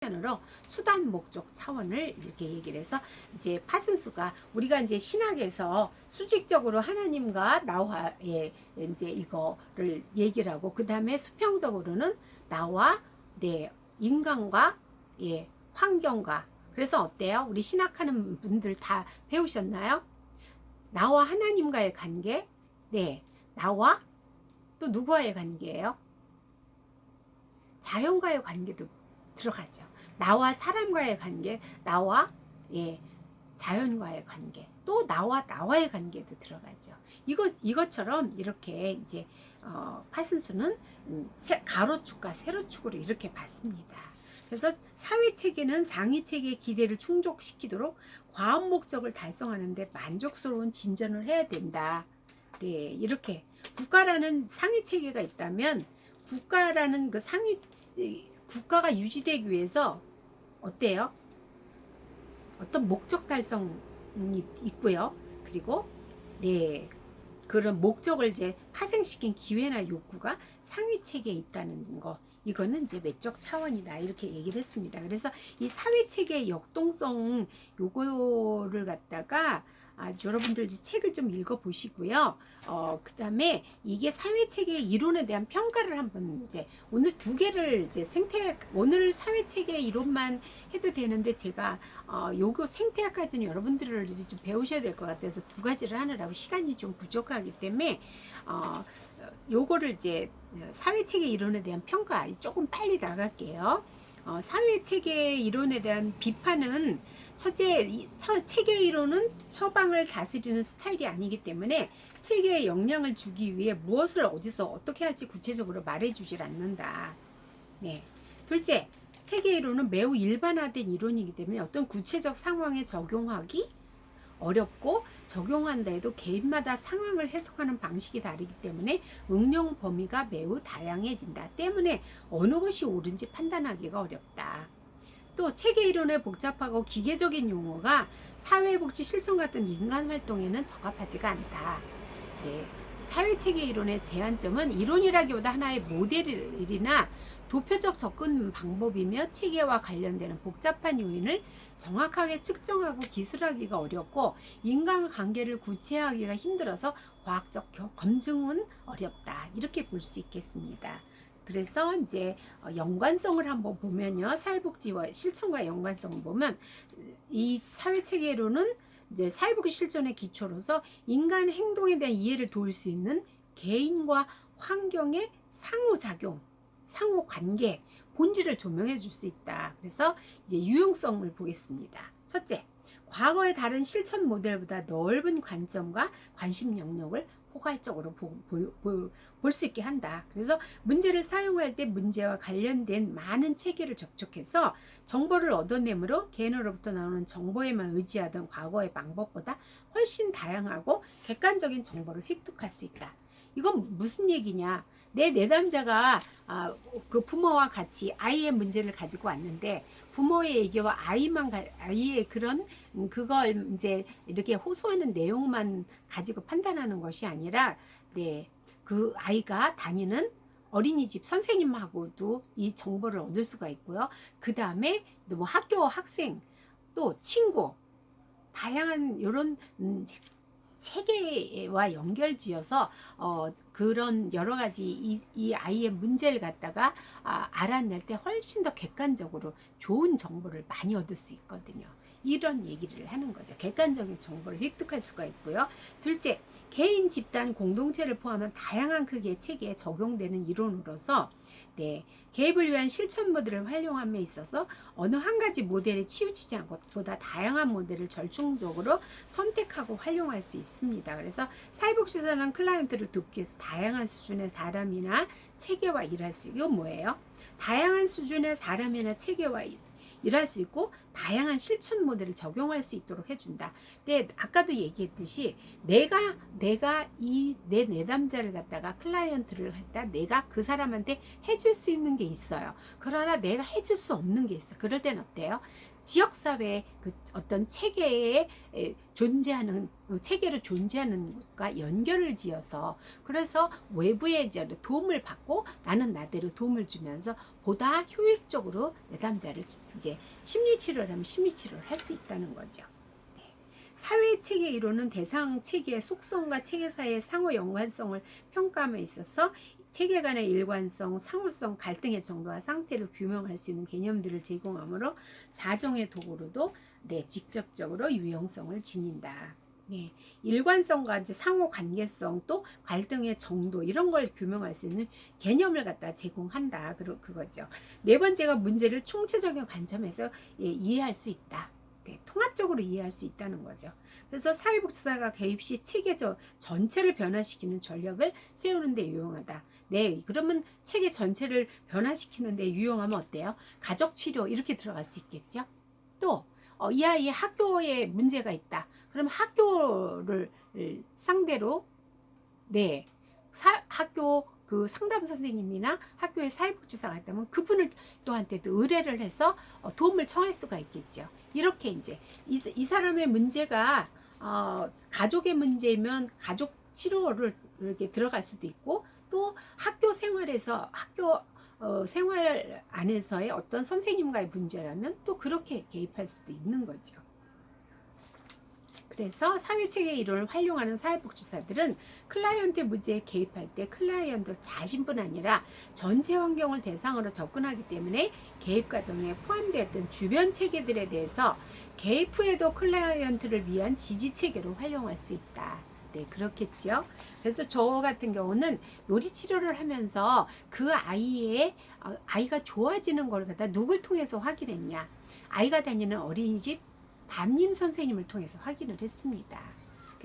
으로 수단 목적 차원을 이렇게 얘기를 해서 이제 파슨스가 우리가 이제 신학에서 수직적으로 하나님과 나와의 이제 이거를 얘기를 하고 그 다음에 수평적으로는 나와 인간과 환경과 그래서 어때요? 우리 신학하는 분들 다 배우셨나요? 나와 하나님과의 관계, 나와 또 누구와의 관계예요? 자연과의 관계도 들어가죠. 나와 사람과의 관계, 나와 자연과의 관계, 또 나와의 관계도 들어가죠. 이것처럼 이렇게 이제 파슨스는 가로축과 세로축으로 이렇게 봤습니다. 그래서 사회 체계는 상위 체계의 기대를 충족시키도록 과업 목적을 달성하는데 만족스러운 진전을 해야 된다. 이렇게 국가라는 상위 체계가 있다면 국가라는 그 국가가 유지되기 위해서 어때요? 어떤 목적 달성이 있고요. 그리고 그런 목적을 이제 파생시킨 기회나 욕구가 상위 체계에 있다는 거. 이거는 이제 외적 차원이다 이렇게 얘기를 했습니다. 그래서 이 사회 체계의 역동성 요거를 갖다가 여러분들 책을 좀 읽어 보시고요. 그 다음에 이게 사회체계의 이론에 대한 평가를 한번 이제 오늘 두 개를 이제 오늘 사회체계의 이론만 해도 되는데 제가 요거 생태학까지는 여러분들을 좀 배우셔야 될 것 같아서 두 가지를 하느라고 시간이 좀 부족하기 때문에 요거를 이제 사회체계 이론에 대한 평가 조금 빨리 나갈게요. 사회체계 이론에 대한 비판은 첫째, 체계 이론은 처방을 다스리는 스타일이 아니기 때문에 체계에 영향을 주기 위해 무엇을 어디서 어떻게 할지 구체적으로 말해주질 않는다. 둘째, 체계 이론은 매우 일반화된 이론이기 때문에 어떤 구체적 상황에 적용하기 어렵고 적용한다 해도 개인마다 상황을 해석하는 방식이 다르기 때문에 응용 범위가 매우 다양해진다. 때문에 어느 것이 옳은지 판단하기가 어렵다. 또 체계 이론의 복잡하고 기계적인 용어가 사회복지 실천 같은 인간 활동에는 적합하지가 않다. 사회체계 이론의 제한점은 이론이라기보다 하나의 모델이나 도표적 접근 방법이며 체계와 관련되는 복잡한 요인을 정확하게 측정하고 기술하기가 어렵고 인간관계를 구체화하기가 힘들어서 과학적 검증은 어렵다. 이렇게 볼 수 있겠습니다. 그래서 이제 연관성을 한번 보면요. 사회복지와 실천과 연관성을 보면 이 사회체계로는 이제 사회복지 실천의 기초로서 인간 행동에 대한 이해를 도울 수 있는 개인과 환경의 상호작용, 상호관계, 본질을 조명해 줄 수 있다. 그래서 이제 유용성을 보겠습니다. 첫째, 과거의 다른 실천 모델보다 넓은 관점과 관심 영역을 포괄적으로 볼 수 있게 한다. 그래서 문제를 사용할 때 문제와 관련된 많은 체계를 접촉해서 정보를 얻어내므로 개인으로부터 나오는 정보에만 의지하던 과거의 방법보다 훨씬 다양하고 객관적인 정보를 획득할 수 있다. 이건 무슨 얘기냐? 내 내담자가 그 부모와 같이 아이의 문제를 가지고 왔는데 부모의 얘기와 아이의 그런 그걸 이제 이렇게 호소하는 내용만 가지고 판단하는 것이 아니라 그 아이가 다니는 어린이집 선생님하고도 이 정보를 얻을 수가 있고요. 그 다음에 뭐 학교 학생 또 친구 다양한 이런 체계와 연결지어서 그런 여러 가지 이 아이의 문제를 갖다가 알아낼 때 훨씬 더 객관적으로 좋은 정보를 많이 얻을 수 있거든요. 이런 얘기를 하는 거죠. 객관적인 정보를 획득할 수가 있고요. 둘째, 개인, 집단, 공동체를 포함한 다양한 크기의 체계에 적용되는 이론으로서 개입을 위한 실천 모델을 활용함에 있어서 어느 한 가지 모델에 치우치지 않고 보다 다양한 모델을 절충적으로 선택하고 활용할 수 있습니다. 그래서 사회복지사는 클라이언트를 돕기 위해서 다양한 수준의 사람이나 체계와 일할 수 이건 뭐예요? 다양한 수준의 사람이나 체계와 일할 수 있고 다양한 실천 모델을 적용할 수 있도록 해준다. 근데 아까도 얘기했듯이 내가 이 내 내담자를 갖다가 클라이언트를 갖다 내가 그 사람한테 해줄 수 있는 게 있어요. 그러나 내가 해줄 수 없는 게 있어. 그럴 땐 어때요? 지역사회 그 어떤 체계에 존재하는 체계로 존재하는 것과 연결을 지어서 그래서 외부의 이제 도움을 받고 나는 나대로 도움을 주면서 보다 효율적으로 내담자를 이제 심리 치료를 하면 심리 치료를 할 수 있다는 거죠. 사회 체계 이론은 대상 체계의 속성과 체계 사이의 상호 연관성을 평가함에 있어서 체계 간의 일관성, 상호성, 갈등의 정도와 상태를 규명할 수 있는 개념들을 제공하므로 사정의 도구로도 직접적으로 유용성을 지닌다. 네, 일관성과 이제 상호 관계성 또 갈등의 정도 이런 걸 규명할 수 있는 개념을 갖다 제공한다. 그거죠. 네 번째가 문제를 총체적인 관점에서 이해할 수 있다. 통합적으로 이해할 수 있다는 거죠. 그래서 사회복지사가 개입 시 체계 전체를 변화시키는 전략을 세우는 데 유용하다. 네, 그러면 체계 전체를 변화시키는 데 유용하면 어때요? 가족치료 이렇게 들어갈 수 있겠죠. 또 이 아이의 학교에 문제가 있다. 그럼 학교를 상대로 학교 그 상담 선생님이나 학교의 사회복지사가 있다면 그분을 또한테도 의뢰를 해서 도움을 청할 수가 있겠죠. 이렇게 이제 이 사람의 문제가 가족의 문제면 가족 치료를 이렇게 들어갈 수도 있고 또 학교 생활에서 학교 생활 안에서의 어떤 선생님과의 문제라면 또 그렇게 개입할 수도 있는 거죠. 그래서 사회체계 이론을 활용하는 사회복지사들은 클라이언트 문제에 개입할 때 클라이언트 자신뿐 아니라 전체 환경을 대상으로 접근하기 때문에 개입 과정에 포함되었던 주변 체계들에 대해서 개입 후에도 클라이언트를 위한 지지 체계로 활용할 수 있다. 네, 그렇겠죠. 그래서 저 같은 경우는 놀이 치료를 하면서 그 아이가 좋아지는 걸 갖다 누굴 통해서 확인했냐? 아이가 다니는 어린이집 담임 선생님을 통해서 확인을 했습니다.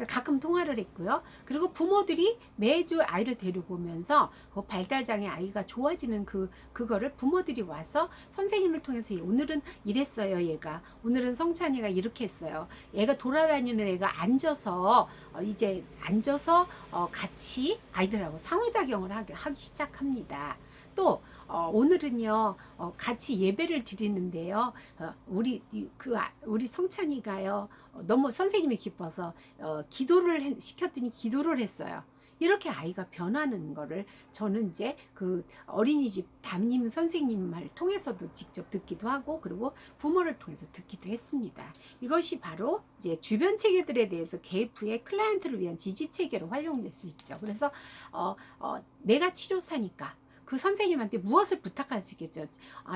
가끔 통화를 했고요. 그리고 부모들이 매주 아이를 데리고 오면서 그 발달장애 아이가 좋아지는 그거를 부모들이 와서 선생님을 통해서 오늘은 이랬어요. 얘가 오늘은 성찬이가 이렇게 했어요. 얘가 돌아다니는 애가 앉아서 같이 아이들하고 상호작용을 하기 시작합니다. 또 오늘은요 같이 예배를 드리는데요 우리 성찬이가요 너무 선생님이 기뻐서 기도를 시켰더니 기도를 했어요. 이렇게 아이가 변하는 거를 저는 이제 그 어린이집 담임 선생님을 통해서도 직접 듣기도 하고 그리고 부모를 통해서 듣기도 했습니다. 이것이 바로 이제 주변 체계들에 대해서 개입 후에 클라이언트를 위한 지지 체계로 활용될 수 있죠. 그래서 내가 치료사니까 그 선생님한테 무엇을 부탁할 수 있겠죠.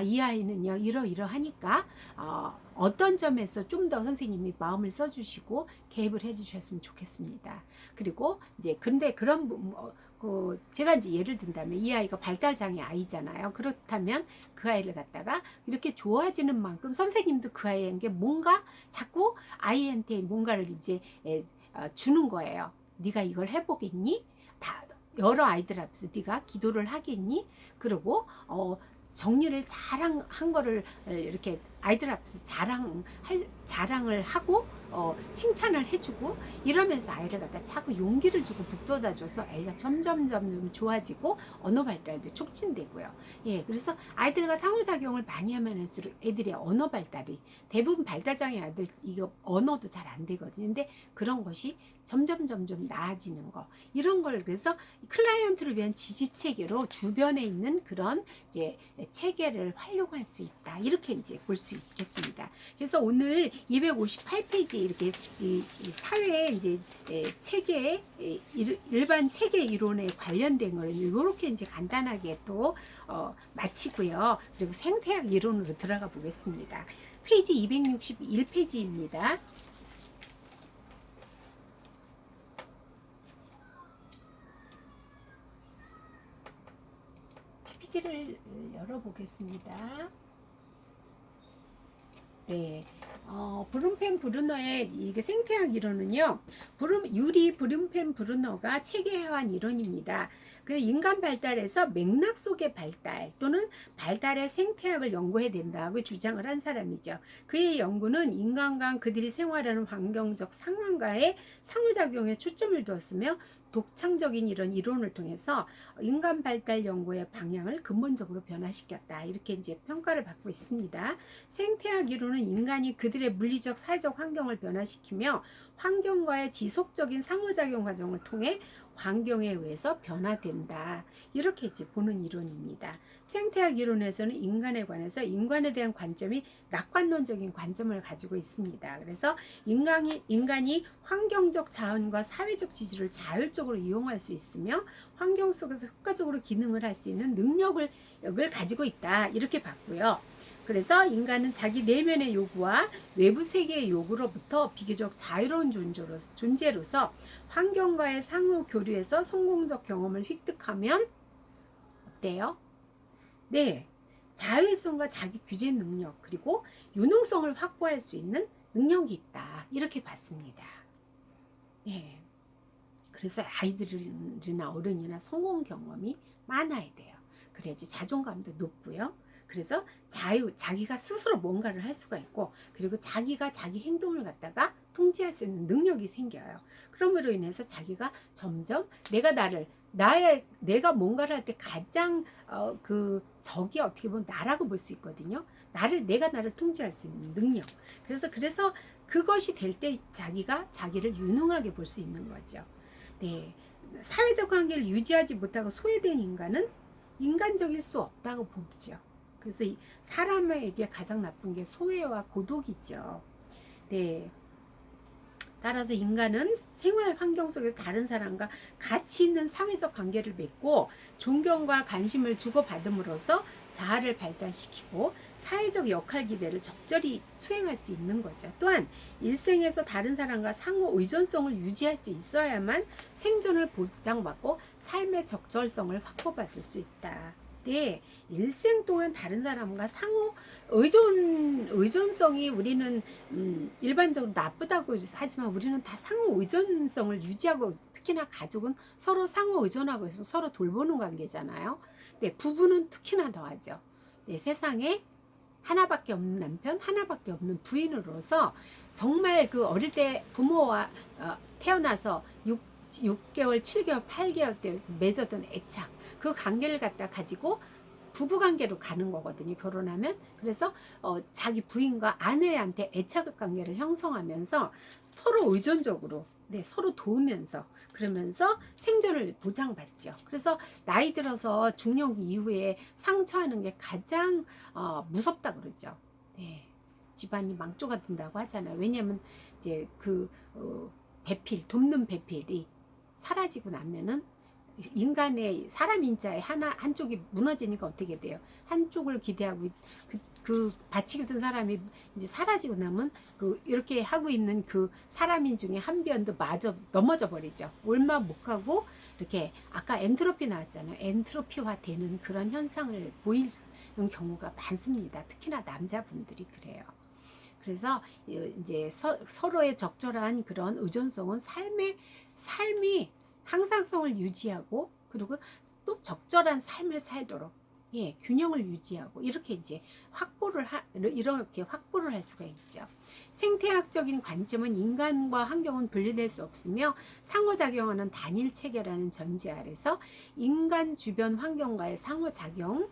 이 아이는요 이러하니까 어떤 점에서 좀 더 선생님이 마음을 써주시고 개입을 해주셨으면 좋겠습니다. 그리고 이제 근데 그런 제가 이제 예를 든다면 이 아이가 발달장애 아이잖아요. 그렇다면 그 아이를 갖다가 이렇게 좋아지는 만큼 선생님도 그 아이에게 뭔가 자꾸 아이한테 뭔가를 이제 주는 거예요. 네가 이걸 해보겠니? 여러 아이들 앞에서 네가 기도를 하겠니? 그리고 정리를 한 거를 이렇게 아이들 앞에서 자랑을 하고 칭찬을 해주고 이러면서 아이를 갖다 자꾸 용기를 주고 북돋아줘서 아이가 점점 좋아지고 언어 발달도 촉진되고요. 예, 그래서 아이들과 상호작용을 많이 하면 할수록 애들의 언어 발달이 대부분 발달장애 아이들 이거 언어도 잘 안 되거든요. 근데 그런 것이 점점 나아지는 거 이런 걸 그래서 클라이언트를 위한 지지 체계로 주변에 있는 그런 이제 체계를 활용할 수 있다 이렇게 이제 볼 수 있겠습니다. 그래서 오늘 258페이지 이렇게 이 사회 이제 체계 일반 체계 이론에 관련된 거는 이렇게 이제 간단하게 또 마치고요. 그리고 생태학 이론으로 들어가 보겠습니다. 페이지 261페이지입니다. PPT를 열어보겠습니다. 네, 브룸펜 브루너의 이게 생태학 이론은요, 유리 브룸펜 브루너가 체계화한 이론입니다. 그 인간 발달에서 맥락 속의 발달 또는 발달의 생태학을 연구해야 된다고 주장을 한 사람이죠. 그의 연구는 인간과 그들이 생활하는 환경적 상황과의 상호작용에 초점을 두었으며 독창적인 이런 이론을 통해서 인간 발달 연구의 방향을 근본적으로 변화시켰다. 이렇게 이제 평가를 받고 있습니다. 생태학 이론은 인간이 그들의 물리적 사회적 환경을 변화시키며 환경과의 지속적인 상호작용 과정을 통해 환경에 의해서 변화된다. 이렇게 이제 보는 이론입니다. 생태학 이론에서는 인간에 관해서 인간에 대한 관점이 낙관론적인 관점을 가지고 있습니다. 그래서 인간이 환경적 자원과 사회적 지지를 자율적으로 이용할 수 있으며 환경 속에서 효과적으로 기능을 할 수 있는 능력을 가지고 있다. 이렇게 봤고요. 그래서 인간은 자기 내면의 요구와 외부 세계의 요구로부터 비교적 자유로운 존재로서 환경과의 상호 교류에서 성공적 경험을 획득하면 어때요? 네, 자율성과 자기 규제 능력 그리고 유능성을 확보할 수 있는 능력이 있다. 이렇게 봤습니다. 네, 그래서 아이들이나 어른이나 성공 경험이 많아야 돼요. 그래야지 자존감도 높고요. 그래서 자기가 스스로 뭔가를 할 수가 있고, 그리고 자기가 자기 행동을 갖다가 통제할 수 있는 능력이 생겨요. 그러므로 인해서 자기가 점점 내가 뭔가를 할 때 가장 그 적이 어떻게 보면 나라고 볼 수 있거든요. 내가 나를 통제할 수 있는 능력. 그래서 그것이 될 때 자기가 자기를 유능하게 볼 수 있는 거죠. 네, 사회적 관계를 유지하지 못하고 소외된 인간은 인간적일 수 없다고 보죠. 그래서 사람에게 가장 나쁜 게 소외와 고독이죠. 네. 따라서 인간은 생활 환경 속에서 다른 사람과 가치 있는 사회적 관계를 맺고 존경과 관심을 주고받음으로써 자아를 발달시키고 사회적 역할 기대를 적절히 수행할 수 있는 거죠. 또한 일생에서 다른 사람과 상호 의존성을 유지할 수 있어야만 생존을 보장받고 삶의 적절성을 확보받을 수 있다. 네, 일생 동안 다른 사람과 상호 의존성이 우리는 일반적으로 나쁘다고 하지만 우리는 다 상호 의존성을 유지하고, 특히나 가족은 서로 상호 의존하고 있으면 서로 돌보는 관계잖아요. 네, 부부는 특히나 더하죠. 네, 세상에 하나밖에 없는 남편, 하나밖에 없는 부인으로서 정말 그 어릴 때 부모와 태어나서 6개월, 7개월, 8개월 때 맺었던 애착, 그 관계를 갖다 가지고 부부관계로 가는 거거든요. 결혼하면. 그래서 자기 부인과 아내한테 애착 관계를 형성하면서 서로 의존적으로, 네, 서로 도우면서, 그러면서 생존을 보장받죠. 그래서 나이 들어서 중년 이후에 상처하는 게 가장 무섭다 그러죠. 네, 집안이 망조가 된다고 하잖아요. 왜냐하면 이제 돕는 배필이 사라지고 나면은 사람 인자의 한쪽이 무너지니까 어떻게 돼요? 한쪽을 기대하고 그 받치던 사람이 이제 사라지고 나면 이렇게 하고 있는 그 사람인 중에 한 변도 마저 넘어져 버리죠. 얼마 못 가고 이렇게 아까 엔트로피 나왔잖아요. 엔트로피화 되는 그런 현상을 보이는 경우가 많습니다. 특히나 남자분들이 그래요. 그래서 이제 서로의 적절한 그런 의존성은 삶이 항상성을 유지하고, 그리고 또 적절한 삶을 살도록, 예, 균형을 유지하고 이렇게 이제 이렇게 확보를 할 수가 있죠. 생태학적인 관점은 인간과 환경은 분리될 수 없으며 상호작용하는 단일 체계라는 전제 아래서 인간 주변 환경과의 상호작용,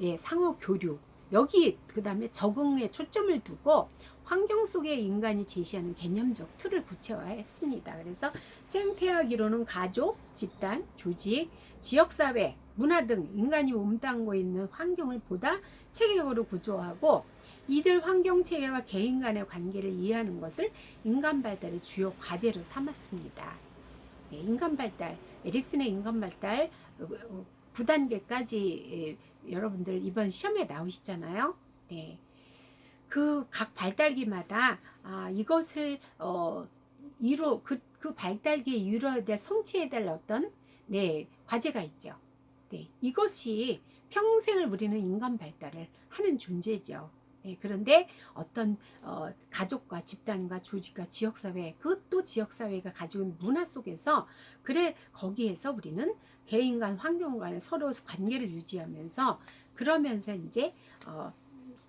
예, 상호교류, 여기 그다음에 적응에 초점을 두고 환경 속의 인간이 제시하는 개념적 틀을 구체화했습니다. 그래서 생태학이론은 가족, 집단, 조직, 지역사회, 문화 등 인간이 몸담고 있는 환경을 보다 체계적으로 구조하고, 이들 환경체계와 개인 간의 관계를 이해하는 것을 인간 발달의 주요 과제로 삼았습니다. 네, 인간 발달, 에릭슨의 인간 발달 9단계까지 여러분들 이번 시험에 나오시잖아요. 네. 그 각 발달기마다 이것을 그 발달기에 이루어야 될, 성취해야 될 어떤, 네, 과제가 있죠. 네, 이것이 평생을 우리는 인간 발달을 하는 존재죠. 네, 그런데 어떤 가족과 집단과 조직과 지역사회, 그것도 지역사회가 가지고 있는 문화 속에서, 거기에서 우리는 개인 간, 환경 간에 서로 관계를 유지하면서, 그러면서 이제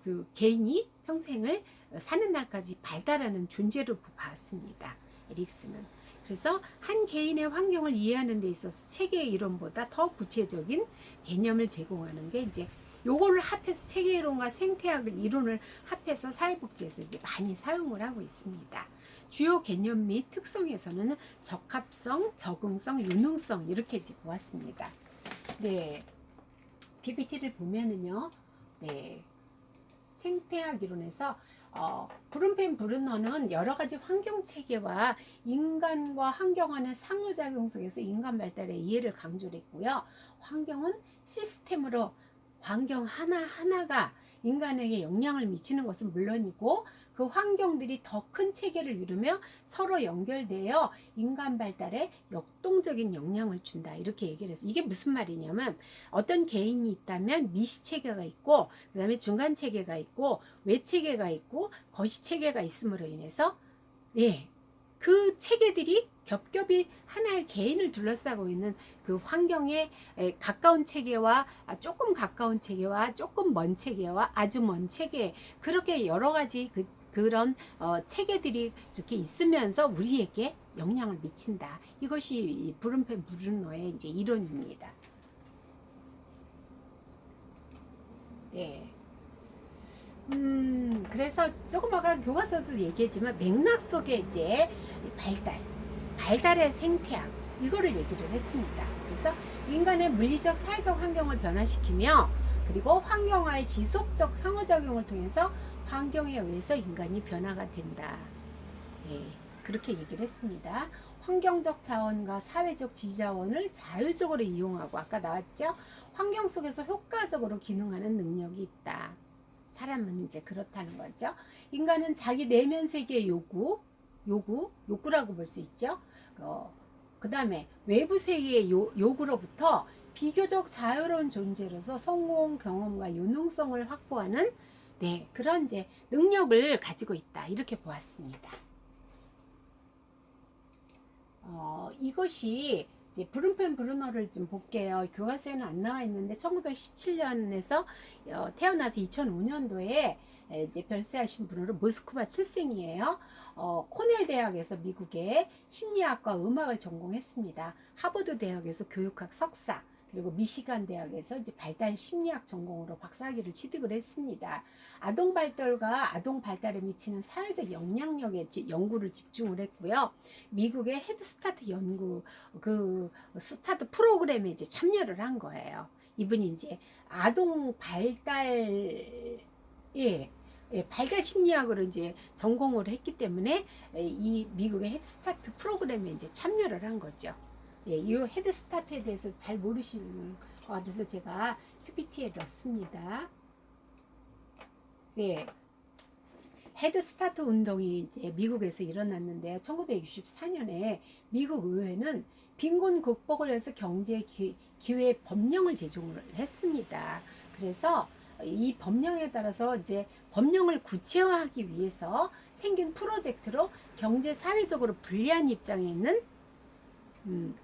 그 개인이 평생을 사는 날까지 발달하는 존재로 봤습니다. 에릭슨은. 그래서 한 개인의 환경을 이해하는 데 있어서 체계의 이론보다 더 구체적인 개념을 제공하는 게 이제 요거를 합해서 체계이론과 생태학을 이론을 합해서 사회복지에서 이제 많이 사용을 하고 있습니다. 주요 개념 및 특성에서는 적합성, 적응성, 유능성 이렇게 이제 보았습니다. 네, PPT를 보면은요, 네, 생태학 이론에서 브룬펜 브루너는 여러 가지 환경 체계와 인간과 환경 간의 상호작용 속에서 인간 발달의 이해를 강조를 했고요. 환경은 시스템으로 환경 하나하나가 인간에게 영향을 미치는 것은 물론이고 그 환경들이 더 큰 체계를 이루며 서로 연결되어 인간 발달에 역동적인 영향을 준다. 이렇게 얘기를 해서 이게 무슨 말이냐면 어떤 개인이 있다면 미시 체계가 있고 그 다음에 중간 체계가 있고 외 체계가 있고 거시 체계가 있음으로 인해서 예, 그 체계들이 겹겹이 하나의 개인을 둘러싸고 있는 그 환경에 가까운 체계와 조금 가까운 체계와 조금 먼 체계와 아주 먼 체계 그렇게 여러 가지 그런 체계들이 이렇게 있으면서 우리에게 영향을 미친다. 이것이 브룬펜 브루너의 이제 이론입니다. 네. 그래서 조금 아까 교과서에서 얘기했지만 맥락 속에 이제 발달의 생태학 이거를 얘기를 했습니다. 그래서 인간의 물리적 사회적 환경을 변화시키며 그리고 환경과의 지속적 상호작용을 통해서 환경에 의해서 인간이 변화가 된다. 예, 그렇게 얘기를 했습니다. 환경적 자원과 사회적 지자원을 자율적으로 이용하고 아까 나왔죠? 환경 속에서 효과적으로 기능하는 능력이 있다. 사람은 이제 그렇다는 거죠. 인간은 자기 내면 세계의 욕구라고 볼 수 있죠. 그 다음에 외부 세계의 요구로부터 비교적 자유로운 존재로서 성공 경험과 유능성을 확보하는 네, 그런 이제 능력을 가지고 있다. 이렇게 보았습니다. 이것이 이제 브룬펜 브루너를 좀 볼게요. 교과서에는 안 나와 있는데 1917년에서 태어나서 2005년도에 이제 별세하신 분으로 모스크바 출생이에요. 코넬 대학에서 미국의 심리학과 음악을 전공했습니다. 하버드 대학에서 교육학 석사 그리고 미시간 대학에서 이제 발달 심리학 전공으로 박사학위를 취득을 했습니다. 아동 발달과 아동 발달에 미치는 사회적 영향력에 연구를 집중을 했고요. 미국의 헤드스타트 연구 그 스타트 프로그램에 이제 참여를 한 거예요. 이분이 이제 아동 발달 발달 심리학으로 이제 전공을 했기 때문에 이 미국의 헤드스타트 프로그램에 이제 참여를 한 거죠. 예, 이 헤드스타트에 대해서 잘 모르시는 것 같아서 제가 PPT에 넣습니다. 네. 헤드스타트 운동이 이제 미국에서 일어났는데요. 1964년에 미국 의회는 빈곤 극복을 위해서 경제 기회 법령을 제정을 했습니다. 그래서 이 법령에 따라서 이제 법령을 구체화하기 위해서 생긴 프로젝트로 경제 사회적으로 불리한 입장에 있는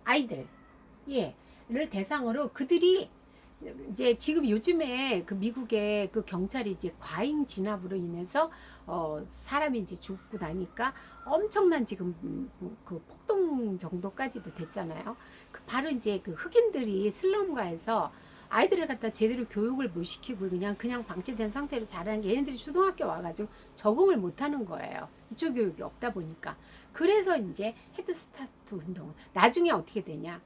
아이들 를 대상으로 그들이 이제 지금 요즘에 그 미국의 그 경찰이 이제 과잉 진압으로 인해서 사람이 이제 죽고 나니까 엄청난 지금 그 폭동 정도까지도 됐잖아요. 그 바로 이제 그 흑인들이 슬럼가에서 아이들을 갖다 제대로 교육을 못 시키고 그냥 방치된 상태로 자라는 게 얘네들이 초등학교 와가지고 적응을 못 하는 거예요. 기초 교육이 없다 보니까. 그래서 이제 헤드스타트 운동. 나중에 어떻게 되냐.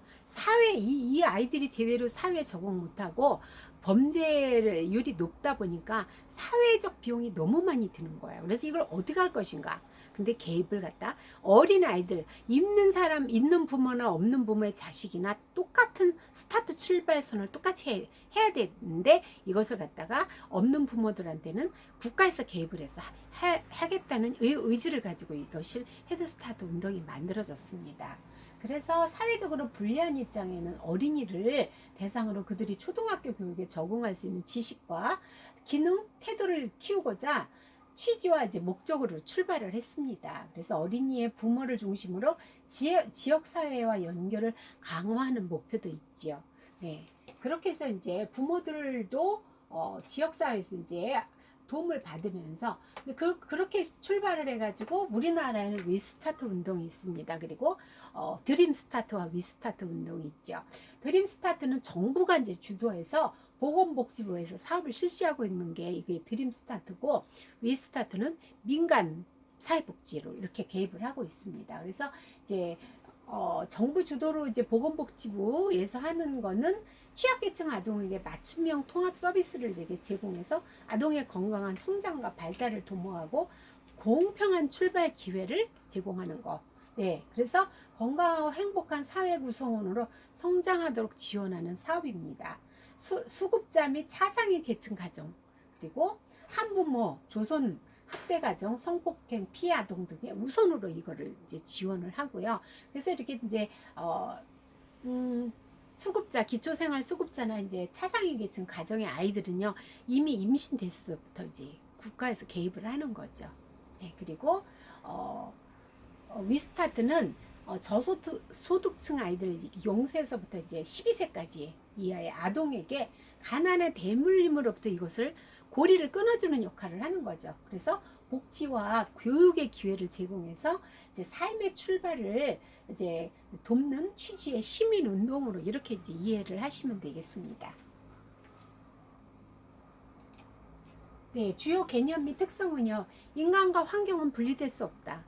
이 아이들이 제대로 사회에 적응 못하고 범죄율이 높다 보니까 사회적 비용이 너무 많이 드는 거예요. 그래서 이걸 어떻게 할 것인가. 근데 개입을 갖다 어린 아이들 있는 부모나 없는 부모의 자식이나 똑같은 스타트 출발선을 똑같이 해야 되는데 이것을 갖다가 없는 부모들한테는 국가에서 개입을 해서 하겠다는 의지를 가지고 이것이 헤드스타트 운동이 만들어졌습니다. 그래서 사회적으로 불리한 입장에는 어린이를 대상으로 그들이 초등학교 교육에 적응할 수 있는 지식과 기능, 태도를 키우고자 취지와 이제 목적으로 출발을 했습니다. 그래서 어린이의 부모를 중심으로 지역 사회와 연결을 강화하는 목표도 있지요. 네, 그렇게 해서 이제 부모들도 지역 사회에서 이제 도움을 받으면서 그렇게 출발을 해가지고 우리나라에는 위스타트 운동이 있습니다. 그리고 드림 스타트와 위스타트 운동이 있죠. 드림 스타트는 정부가 이제 주도해서 보건복지부에서 사업을 실시하고 있는 게 이게 드림스타트고, 위스타트는 민간 사회복지로 이렇게 개입을 하고 있습니다. 그래서 이제 정부 주도로 이제 보건복지부에서 하는 거는 취약계층 아동에게 맞춤형 통합 서비스를 이렇게 제공해서 아동의 건강한 성장과 발달을 도모하고 공평한 출발 기회를 제공하는 거. 네, 그래서 건강하고 행복한 사회 구성원으로 성장하도록 지원하는 사업입니다. 수급자 및 차상위 계층 가정, 그리고 한부모, 조선 학대 가정, 성폭행 피해 아동 등의 우선으로 이거를 이제 지원을 하고요. 그래서 이렇게 이제 수급자, 기초생활 수급자나 이제 차상위 계층 가정의 아이들은요, 이미 임신됐을 때부터 이제 국가에서 개입을 하는 거죠. 네, 그리고 위스타트는 저소득층 아이들 0세에서부터 이제 12세까지 이하의 아동에게 가난의 대물림으로부터 이것을 고리를 끊어주는 역할을 하는 거죠. 그래서 복지와 교육의 기회를 제공해서 이제 삶의 출발을 이제 돕는 취지의 시민 운동으로 이렇게 이제 이해를 하시면 되겠습니다. 네, 주요 개념 및 특성은요. 인간과 환경은 분리될 수 없다.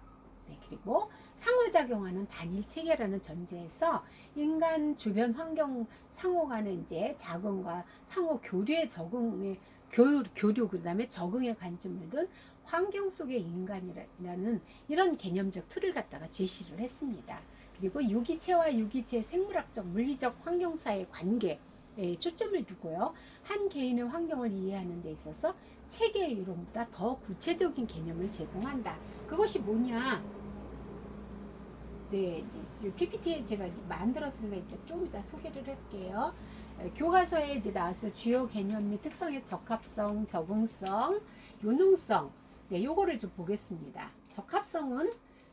네, 그리고 상호작용하는 단일 체계라는 전제에서 인간 주변 환경 상호 간의 이제 작용과 상호 교류의 적응의 교류 그다음에 적응의 관점을 둔 환경 속의 인간이라는 이런 개념적 틀을 갖다가 제시를 했습니다. 그리고 유기체와 유기체 생물학적 물리적 환경사의 관계에 초점을 두고요. 한 개인의 환경을 이해하는 데 있어서 체계의 이론보다 더 구체적인 개념을 제공한다. 그것이 뭐냐? 네, 이제 PPT에 제가 이제 만들었으니까 이제 좀 이따 소개를 할게요. 교과서에 이제 나와서 주요 개념 및 특성의 적합성, 적응성, 유능성. 네, 요거를 좀 보겠습니다. 적합성은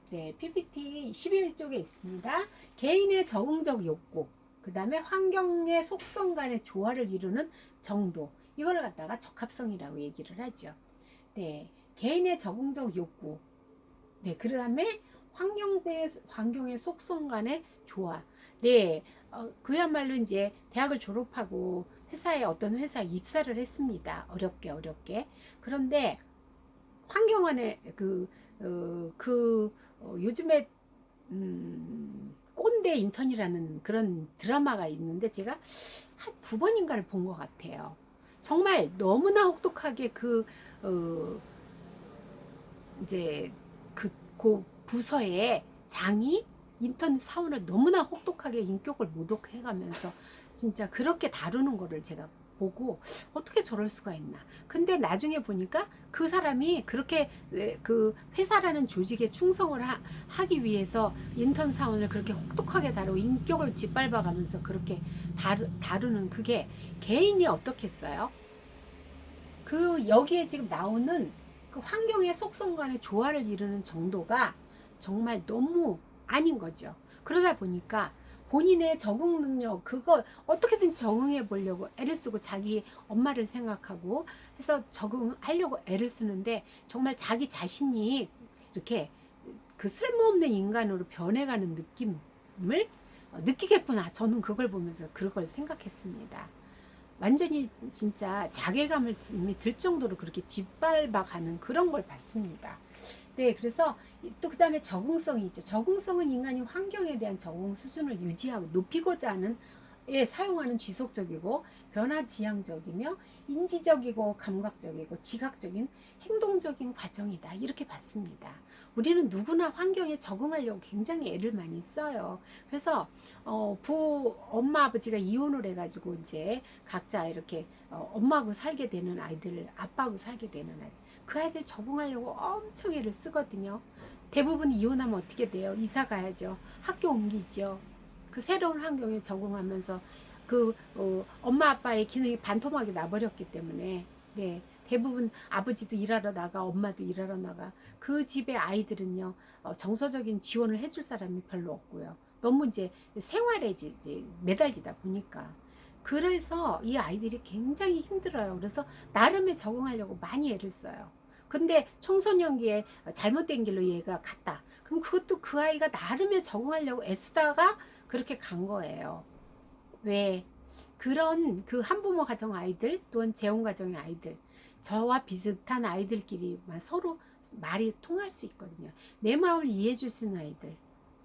네, PPT 11쪽에 있습니다. 개인의 적응적 욕구, 그 다음에 환경의 속성 간의 조화를 이루는 정도. 이걸 갖다가 적합성이라고 얘기를 하죠. 네, 개인의 적응적 욕구. 네, 그 다음에 환경의 속성 간의 조화. 네, 그야말로 이제 대학을 졸업하고 어떤 회사에 입사를 했습니다. 어렵게. 그런데 환경 안에 요즘에 꼰대 인턴이라는 그런 드라마가 있는데 제가 한 2번인가를 본 것 같아요. 정말 너무나 혹독하게 이제 그 부서의 장이 인턴 사원을 너무나 혹독하게 인격을 모독해가면서 진짜 그렇게 다루는 거를 제가 보고 어떻게 저럴 수가 있나. 근데 나중에 보니까 그 사람이 그렇게 그 회사라는 조직에 충성을 하기 위해서 인턴 사원을 그렇게 혹독하게 다루고 인격을 짓밟아가면서 그렇게 다루는 그게 개인이 어떻겠어요? 여기에 지금 나오는 그 환경의 속성 간의 조화를 이루는 정도가 정말 너무 아닌 거죠. 그러다 보니까 본인의 적응 능력, 그거 어떻게든지 적응해 보려고 애를 쓰고 자기 엄마를 생각하고 해서 적응하려고 애를 쓰는데 정말 자기 자신이 이렇게 그 쓸모없는 인간으로 변해가는 느낌을 느끼겠구나. 저는 그걸 보면서 그걸 생각했습니다. 완전히 진짜 자괴감을 들 정도로 그렇게 짓밟아가는 그런 걸 봤습니다. 네, 그래서 또 그 다음에 적응성이 있죠. 적응성은 인간이 환경에 대한 적응 수준을 유지하고 높이고자 하는 사용하는 지속적이고 변화지향적이며 인지적이고 감각적이고 지각적인 행동적인 과정이다. 이렇게 봤습니다. 우리는 누구나 환경에 적응하려고 굉장히 애를 많이 써요. 그래서 엄마 아버지가 이혼을 해가지고 이제 각자 이렇게 엄마하고 살게 되는 아이들, 아빠하고 살게 되는 아이들, 그 아이들 적응하려고 엄청 애를 쓰거든요. 대부분 이혼하면 어떻게 돼요? 이사 가야죠. 학교 옮기죠. 그 새로운 환경에 적응하면서 엄마 아빠의 기능이 반토막이 나버렸기 때문에 네, 대부분 아버지도 일하러 나가 엄마도 일하러 나가 그 집의 아이들은요 정서적인 지원을 해줄 사람이 별로 없고요. 너무 이제 생활에 이제 매달리다 보니까 그래서 이 아이들이 굉장히 힘들어요. 그래서 나름의 적응하려고 많이 애를 써요. 근데 청소년기에 잘못된 길로 얘가 갔다. 그럼 그것도 그 아이가 나름의 적응하려고 애쓰다가 그렇게 간 거예요. 왜? 그런 그 한부모 가정 아이들 또는 재혼 가정의 아이들, 저와 비슷한 아이들끼리만 서로 말이 통할 수 있거든요. 내 마음을 이해해 줄 수 있는 아이들,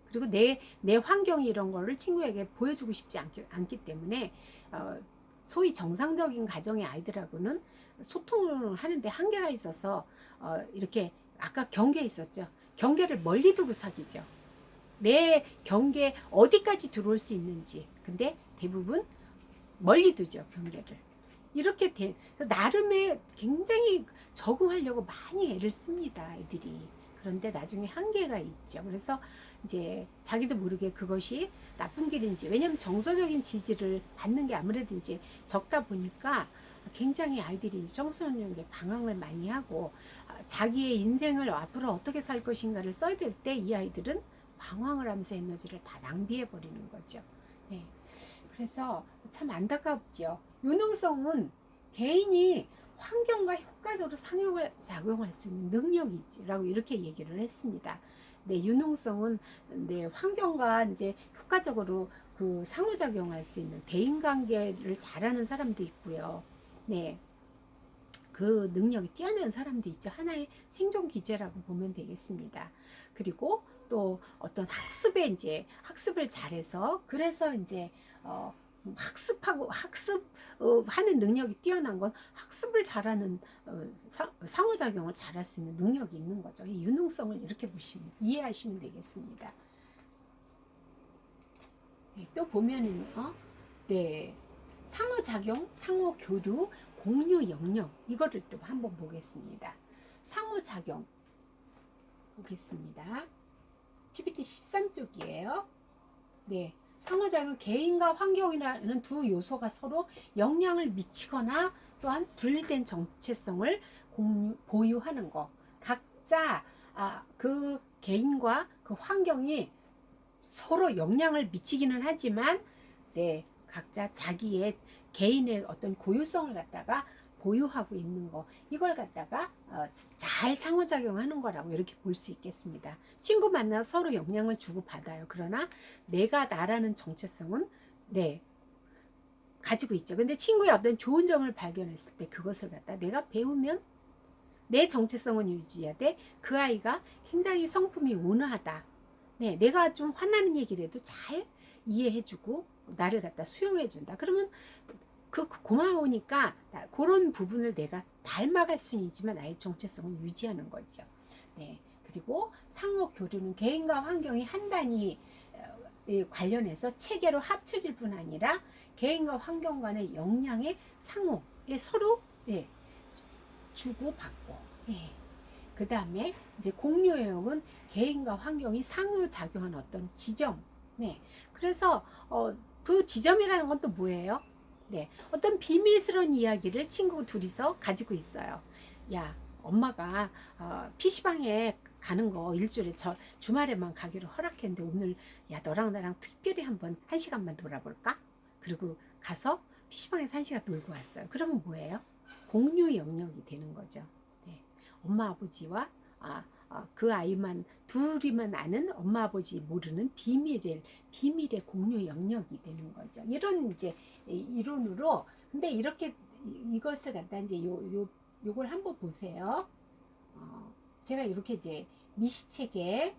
그리고 내 환경이 이런 거를 친구에게 보여주고 싶지 않기 때문에 소위 정상적인 가정의 아이들하고는 소통을 하는데 한계가 있어서 이렇게 아까 경계 있었죠. 경계를 멀리 두고 사귀죠. 내 경계 어디까지 들어올 수 있는지. 근데 대부분 멀리 두죠, 경계를. 이렇게 나름의 굉장히 적응하려고 많이 애를 씁니다, 애들이. 그런데 나중에 한계가 있죠. 그래서 이제 자기도 모르게 그것이 나쁜 길인지, 왜냐하면 정서적인 지지를 받는 게 아무래도 이제 적다 보니까 굉장히 아이들이 청소년기에 방황을 많이 하고 자기의 인생을 앞으로 어떻게 살 것인가를 써야 될 때 이 아이들은 방황을 하면서 에너지를 다 낭비해 버리는 거죠. 네. 그래서 참 안타깝죠. 유능성은 개인이 환경과 효과적으로 상호작용할 수 있는 능력이 있지라고 이렇게 얘기를 했습니다. 네, 유능성은 네, 환경과 이제 효과적으로 그 상호작용할 수 있는 대인관계를 잘하는 사람도 있고요. 네, 그 능력이 뛰어난 사람도 있죠. 하나의 생존 기제라고 보면 되겠습니다. 그리고 또 어떤 학습을 잘해서 그래서 이제 학습하는 능력이 뛰어난 건 학습을 잘하는 상호작용을 잘할 수 있는 능력이 있는 거죠. 이 유능성을 이렇게 이해하시면 되겠습니다. 네, 또 보면은요, 네, 상호작용, 상호교류, 공유 영역 이거를 또 한번 보겠습니다. 상호작용 보겠습니다. PPT 13쪽이에요. 네. 상호작용, 개인과 환경이라는 두 요소가 서로 영향을 미치거나 또한 분리된 정체성을 보유하는 것. 각자 그 개인과 그 환경이 서로 영향을 미치기는 하지만 네, 각자 자기의 개인의 어떤 고유성을 갖다가 보유하고 있는 거, 이걸 갖다가 잘 상호작용하는 거라고 이렇게 볼 수 있겠습니다. 친구 만나서 서로 영향을 주고 받아요. 그러나 내가 나라는 정체성은 네, 가지고 있죠. 근데 친구의 어떤 좋은 점을 발견했을 때 그것을 갖다 내가 배우면 내 정체성은 유지하되 그 아이가 굉장히 성품이 온화하다. 네, 내가 좀 화나는 얘기를 해도 잘 이해해주고 나를 갖다 수용해준다. 그러면 고마우니까 그런 부분을 내가 닮아갈 수는 있지만 나의 정체성을 유지하는 거죠. 네. 그리고 상호 교류는 개인과 환경이 한 단위 관련해서 체계로 합쳐질 뿐 아니라 개인과 환경 간의 영향의 상호에 서로 네, 주고받고 네. 그 다음에 이제 공유형은 개인과 환경이 상호작용한 어떤 지점. 네. 그래서 그 지점이라는 건 또 뭐예요? 네. 어떤 비밀스러운 이야기를 친구 둘이서 가지고 있어요. 야, 엄마가 PC방에 가는 거 일주일에 주말에만 가기로 허락했는데 오늘 야, 너랑 나랑 특별히 한번 1시간만 놀아볼까? 그리고 가서 PC방에서 1시간 놀고 왔어요. 그러면 뭐예요? 공유 영역이 되는 거죠. 네. 엄마 아버지와 그 아이만 둘이만 아는 엄마 아버지 모르는 비밀의 공유 영역이 되는 거죠. 이런 이제 이론으로 근데 이렇게 이것을 갖다 이제 요걸 한번 보세요. 제가 이렇게 이제 미시체계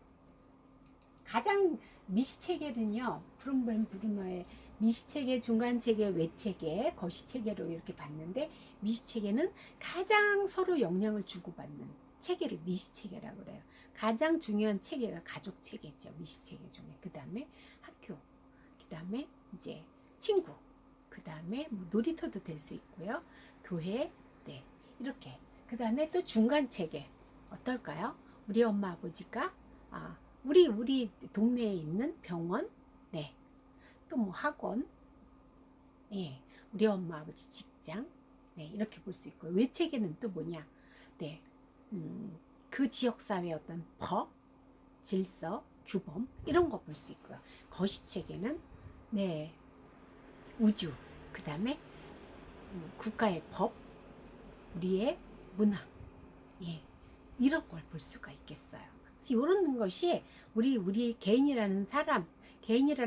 가장 미시체계는요 브룬벤 브루너의 미시체계, 중간체계, 외체계, 거시체계로 이렇게 봤는데 미시체계는 가장 서로 영향을 주고받는 체계를 미시체계라고 그래요. 가장 중요한 체계가 가족체계죠. 미시체계 중에. 그 다음에 학교, 그 다음에 이제 친구, 그 다음에 뭐 놀이터도 될 수 있고요. 교회, 네 이렇게. 그 다음에 또 중간체계 어떨까요? 우리 엄마 아버지가 우리 동네에 있는 병원, 네. 또 뭐 학원, 예, 우리 엄마 아버지 직장, 네, 이렇게 볼 수 있고 외체계는 또 뭐냐, 네, 그 지역 사회 어떤 법, 질서, 규범 이런 거 볼 수 있고요. 거시체계는 네, 우주, 그 다음에 국가의 법, 우리의 문화, 예, 이런 걸 볼 수가 있겠어요. 이런 것이 우리 개인이라는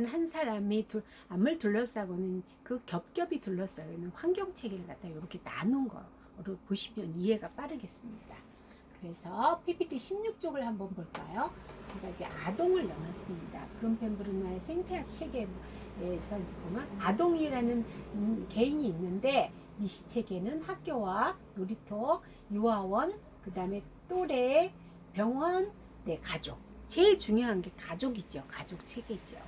한 사람이 암을 둘러싸고는 그 겹겹이 둘러싸고는 환경 체계를 갖다 이렇게 나눈 거로 보시면 이해가 빠르겠습니다. 그래서 PPT 16쪽을 한번 볼까요? 제가 이제 아동을 넣어놨습니다. 브룸펜브르나의 생태학 체계에서 이제 보면 아동이라는 개인이 있는데 미시 체계는 학교와 놀이터, 유아원, 그 다음에 또래, 병원, 네, 가족. 제일 중요한 게 가족이죠. 가족 체계죠.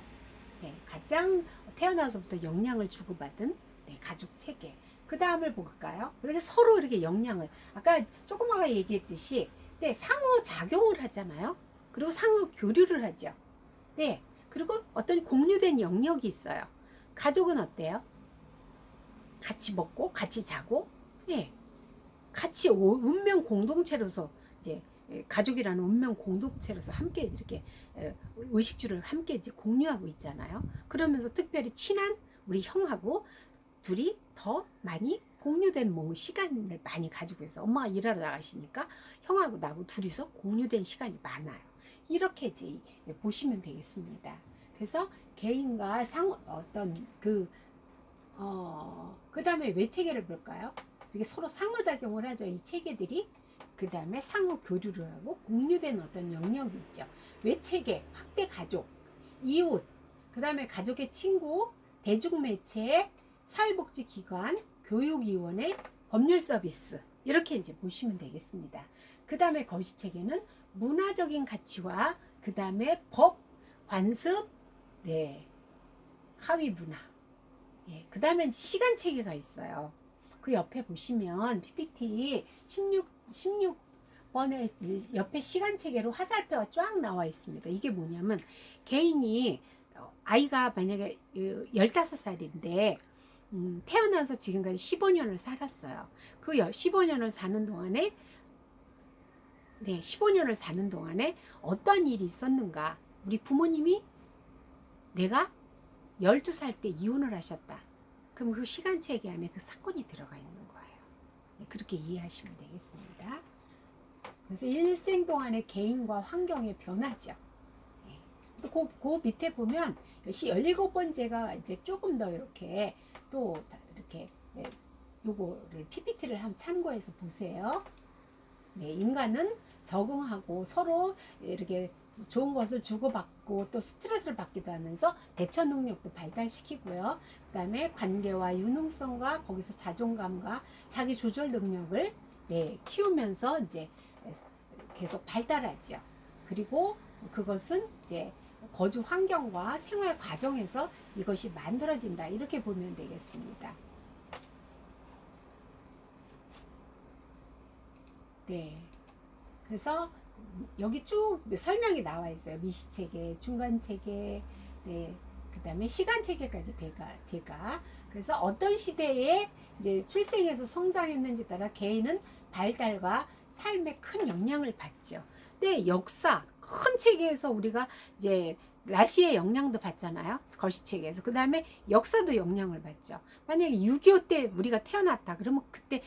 네, 가장 태어나서부터 영향을 주고받은 네, 가족 체계. 그 다음을 볼까요? 그렇게 서로 이렇게 영향을 아까 조금 아까 얘기했듯이 네, 상호 작용을 하잖아요. 그리고 상호 교류를 하죠. 네, 그리고 어떤 공유된 영역이 있어요. 가족은 어때요? 같이 먹고 같이 자고, 네, 같이 운명 공동체로서 이제 가족이라는 운명 공동체로서 함께 이렇게 의식주를 함께 이제 공유하고 있잖아요. 그러면서 특별히 친한 우리 형하고 둘이 더 많이 공유된 시간을 많이 가지고 있어. 엄마가 일하러 나가시니까 형하고 나하고 둘이서 공유된 시간이 많아요. 이렇게 이제 보시면 되겠습니다. 그래서 개인과 어떤 그 다음에 외체계를 볼까요? 이게 서로 상호작용을 하죠. 이 체계들이. 그 다음에 상호 교류를 하고 공유된 어떤 영역이 있죠. 외체계, 학대 가족, 이웃, 그 다음에 가족의 친구, 대중매체, 사회복지기관, 교육위원회, 법률서비스 이렇게 이제 보시면 되겠습니다. 그 다음에 거시체계는 문화적인 가치와 그 다음에 법, 관습, 네, 하위문화, 예, 그 다음에 시간체계가 있어요. 그 옆에 보시면 PPT 16번에 옆에 시간체계로 화살표가 쫙 나와 있습니다. 이게 뭐냐면 개인이 아이가 만약에 15살인데 태어나서 지금까지 15년을 살았어요. 그 15년을 사는 동안에 네, 15년을 사는 동안에 어떤 일이 있었는가? 우리 부모님이 내가 12살 때 이혼을 하셨다. 그럼 그 시간체계 안에 그 사건이 들어가 있는 거예요. 그렇게 이해하시면 되겠습니다. 그래서 일생 동안의 개인과 환경의 변화죠. 그래서 그 밑에 보면 17번째가 이제 조금 더 이렇게 또 이렇게 네, 요거를 PPT를 한번 참고해서 보세요. 네, 인간은 적응하고 서로 이렇게 좋은 것을 주고받고 또 스트레스를 받기도 하면서 대처 능력도 발달시키고요. 그 다음에 관계와 유능성과 거기서 자존감과 자기 조절 능력을 네, 키우면서 이제 계속 발달하죠. 그리고 그것은 이제 거주 환경과 생활 과정에서 이것이 만들어진다. 이렇게 보면 되겠습니다. 네. 그래서 여기 쭉 설명이 나와 있어요. 미시체계, 중간체계, 네, 그 다음에 시간체계까지 제가 그래서 어떤 시대에 이제 출생해서 성장했는지 따라 개인은 발달과 삶에 큰 영향을 받죠. 근데 역사 큰 체계에서 우리가 이제 날씨의 영향도 받잖아요. 거시체계에서. 그 다음에 역사도 영향을 받죠. 만약에 6.25 때 우리가 태어났다. 그러면 그때